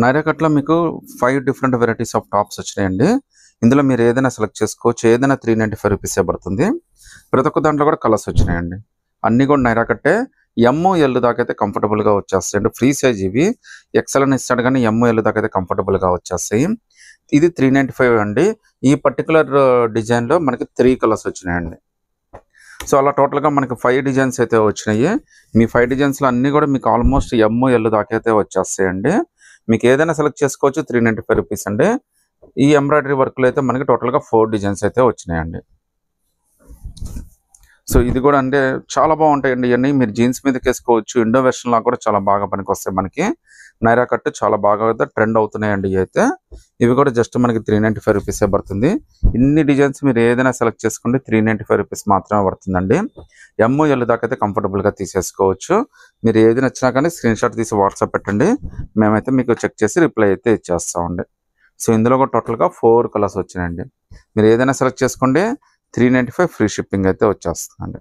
నైరా కట్లో మీకు 5 different varieties of tops వచ్చినాయండి. ఇందులో మీరు ఏదైనా సెలెక్ట్ చేసుకోవచ్చు. ఏదైనా 395 రూపీసే పడుతుంది. ప్రతి ఒక్క దాంట్లో కూడా కలర్స్ వచ్చినాయండి. అన్నీ కూడా నైరా కట్టే. ఎమ్, ఎల్ దాకా అయితే కంఫర్టబుల్గా వచ్చేస్తాయండి. ఫ్రీ సైజ్ ఇవి. ఎక్సెల్ అని ఇస్తాడు కానీ ఎమ్, ఎల్ దాకా అయితే కంఫర్టబుల్గా వచ్చేస్తాయి. ఇది 395 అండి. ఈ పర్టికులర్ డిజైన్లో మనకి 3 కలర్స్ వచ్చినాయండి. సో అలా టోటల్గా మనకి 5 డిజైన్స్ అయితే వచ్చినాయి. మీ 5 డిజైన్స్లో అన్నీ కూడా మీకు ఆల్మోస్ట్ ఎమ్, ఎల్ దాకా అయితే వచ్చేస్తాయండి. మీకు ఏదైనా సెలెక్ట్ చేసుకోవచ్చు. 395 రూపీస్ అండి. ఈ ఎంబ్రాయిడరీ వర్క్లో అయితే మనకి టోటల్గా 4 డిజైన్స్ అయితే వచ్చినాయండి. సో ఇది కూడా అంటే చాలా బాగుంటాయండి. ఇవన్నీ మీరు జీన్స్ మీదకి వేసుకోవచ్చు. ఇండో వెస్ట్రన్ లాగా కూడా చాలా బాగా పనికొస్తాయి. మనకి నైరా కట్ చాలా బాగా ట్రెండ్ అవుతున్నాయండి. ఇవి అయితే ఇవి కూడా జస్ట్ మనకి 395 రూపీసే పడుతుంది. ఇన్ని డిజైన్స్ మీరు ఏదైనా సెలెక్ట్ చేసుకోండి. 395 రూపీస్ మాత్రమే పడుతుందండి. ఎమ్, ఎల్ దాకా అయితే కంఫర్టబుల్గా తీసేసుకోవచ్చు. మీరు ఏది నచ్చినా కానీ స్క్రీన్ షాట్ తీసి వాట్సాప్ పెట్టండి. మేమైతే మీకు చెక్ చేసి రిప్లై అయితే ఇచ్చేస్తామండి. సో ఇందులో కూడా టోటల్గా 4 కలర్స్ వచ్చినాయండి. మీరు ఏదైనా సెలెక్ట్ చేసుకోండి. 395 ఫ్రీ షిప్పింగ్ అయితే వచ్చేస్తుందండి.